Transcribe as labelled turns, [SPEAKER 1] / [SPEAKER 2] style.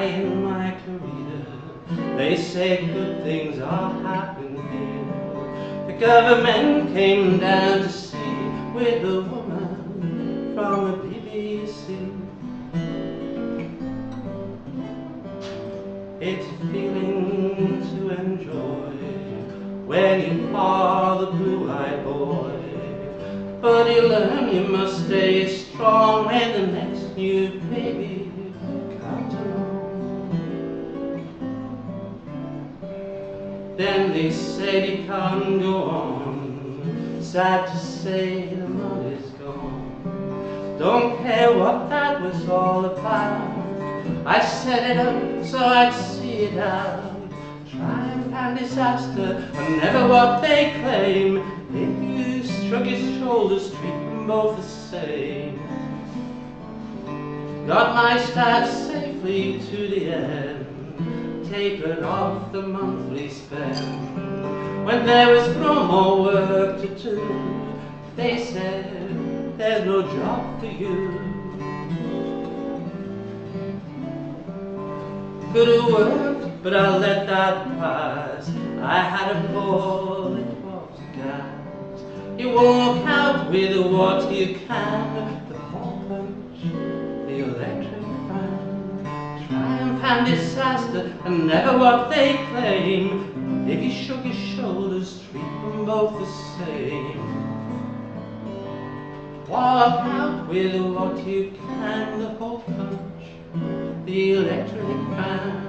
[SPEAKER 1] in my career. They say good things are happening here. The government came down to see with a woman from the BBC. It's a feeling to enjoy when you are the blue-eyed boy. But you learn you must stay strong when the next new baby comes along. Then they said he can't go on. Sad to say the money's gone. Don't care what that was all about. I set it up so I'd see it out. Triumph and disaster are never what they claim. If you shrug his shoulders, treat them both the same. Got my stats safely to the end, tapered off the monthly spend. When there was no more work to do, they said, there's no job for you. Could have worked, but I let that pass. I had a ball, it was gas. You walk out with what you can, the hole punch, the electric fan. Triumph and disaster are never what they claim. If he shook his shoulders, treat them both the same. Walk out with what you can, the hole punch, the electric fan.